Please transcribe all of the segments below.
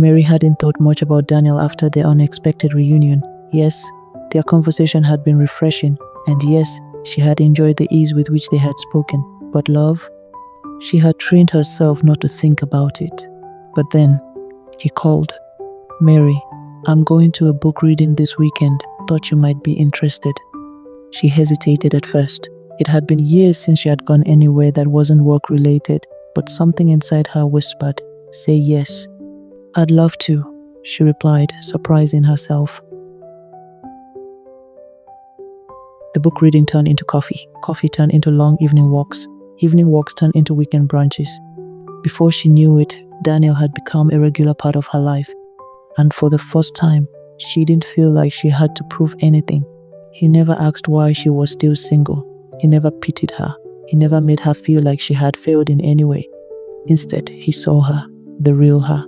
Mary hadn't thought much about Daniel after their unexpected reunion. Yes, their conversation had been refreshing, and yes, she had enjoyed the ease with which they had spoken. But love? She had trained herself not to think about it. But then, he called. "Mary, I'm going to a book reading this weekend. Thought you might be interested." She hesitated at first. It had been years since she had gone anywhere that wasn't work-related, but something inside her whispered, "Say yes." "I'd love to," she replied, surprising herself. The book reading turned into coffee. Coffee turned into long evening walks. Evening walks turned into weekend brunches. Before she knew it, Daniel had become a regular part of her life. And for the first time, she didn't feel like she had to prove anything. He never asked why she was still single. He never pitied her. He never made her feel like she had failed in any way. Instead, he saw her, the real her.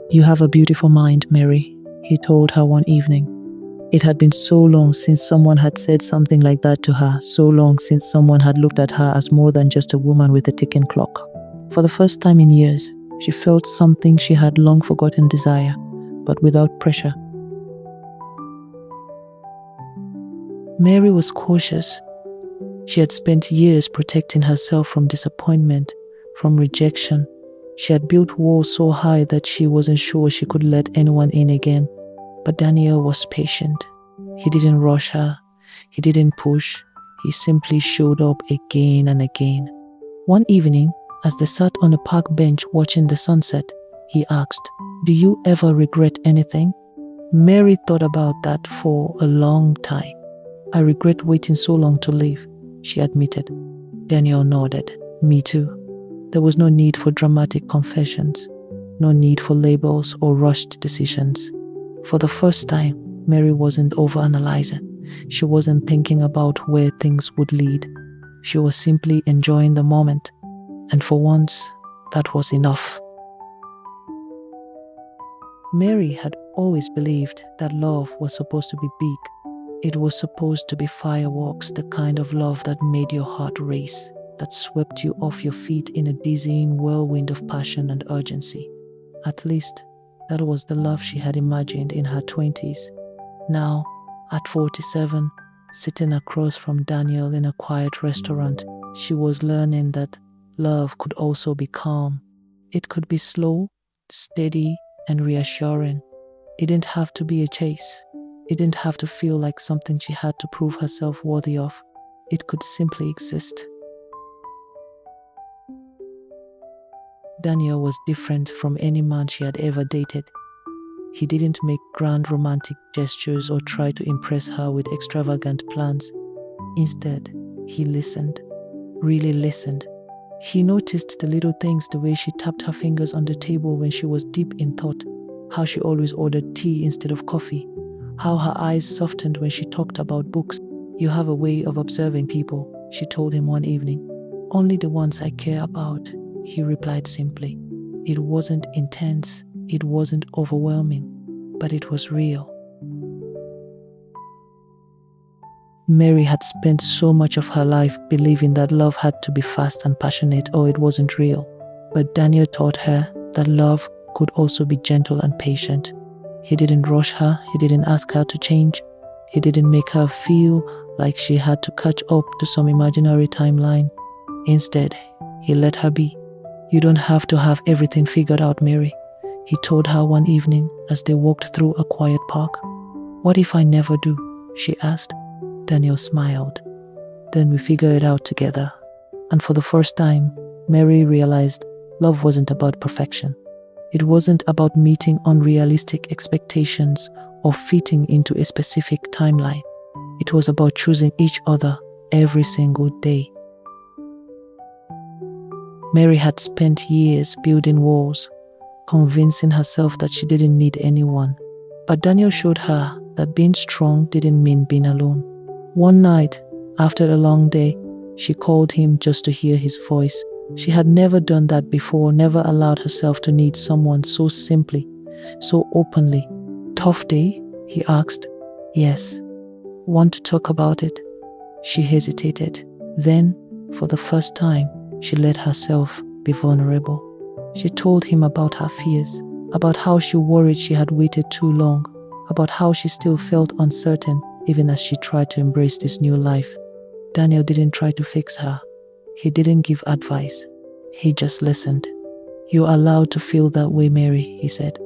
"You have a beautiful mind, Mary," he told her one evening. It had been so long since someone had said something like that to her, so long since someone had looked at her as more than just a woman with a ticking clock. For the first time in years, she felt something she had long forgotten desire, but without pressure. Mary was cautious. She had spent years protecting herself from disappointment, from rejection. She had built walls so high that she wasn't sure she could let anyone in again. But Daniel was patient. He didn't rush her. He didn't push. He simply showed up again and again. One evening, as they sat on a park bench watching the sunset, he asked, "Do you ever regret anything?" Mary thought about that for a long time. "I regret waiting so long to leave," she admitted. Daniel nodded. "Me too." There was no need for dramatic confessions, no need for labels or rushed decisions. For the first time, Mary wasn't overanalyzing. She wasn't thinking about where things would lead. She was simply enjoying the moment. And for once, that was enough. Mary had always believed that love was supposed to be big. It was supposed to be fireworks, the kind of love that made your heart race, that swept you off your feet in a dizzying whirlwind of passion and urgency. At least, that was the love she had imagined in her 20s. Now, at 47, sitting across from Daniel in a quiet restaurant, she was learning that love could also be calm. It could be slow, steady, and reassuring. It didn't have to be a chase. It didn't have to feel like something she had to prove herself worthy of. It could simply exist. Daniel was different from any man she had ever dated. He didn't make grand romantic gestures or try to impress her with extravagant plans. Instead, he listened, really listened. He noticed the little things, the way she tapped her fingers on the table when she was deep in thought, how she always ordered tea instead of coffee, how her eyes softened when she talked about books. "You have a way of observing people," she told him one evening. "Only the ones I care about," he replied simply. It wasn't intense, it wasn't overwhelming, but it was real. Mary had spent so much of her life believing that love had to be fast and passionate or it wasn't real. But Daniel taught her that love could also be gentle and patient. He didn't rush her, he didn't ask her to change, he didn't make her feel like she had to catch up to some imaginary timeline. Instead, he let her be. "You don't have to have everything figured out, Mary," he told her one evening as they walked through a quiet park. "What if I never do?" she asked. Daniel smiled. "Then we figure it out together." And for the first time, Mary realized love wasn't about perfection. It wasn't about meeting unrealistic expectations or fitting into a specific timeline. It was about choosing each other every single day. Mary had spent years building walls, convincing herself that she didn't need anyone. But Daniel showed her that being strong didn't mean being alone. One night, after a long day, she called him just to hear his voice. She had never done that before, never allowed herself to need someone so simply, so openly. "Tough day?" he asked. "Yes." "Want to talk about it?" She hesitated. Then, for the first time, she let herself be vulnerable. She told him about her fears, about how she worried she had waited too long, about how she still felt uncertain even as she tried to embrace this new life. Daniel didn't try to fix her. He didn't give advice. He just listened. "You're allowed to feel that way, Mary," he said,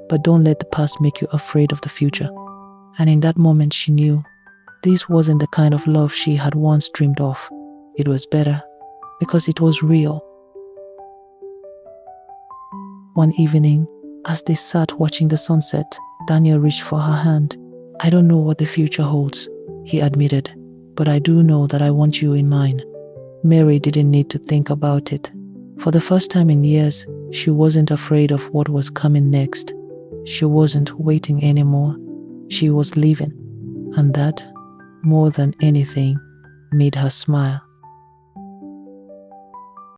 "but don't let the past make you afraid of the future." And in that moment she knew this wasn't the kind of love she had once dreamed of. It was better because it was real. One evening, as they sat watching the sunset, Daniel reached for her hand. "I don't know what the future holds," he admitted, "but I do know that I want you in mine." Mary didn't need to think about it. For the first time in years, she wasn't afraid of what was coming next. She wasn't waiting anymore. She was living. And that, more than anything, made her smile.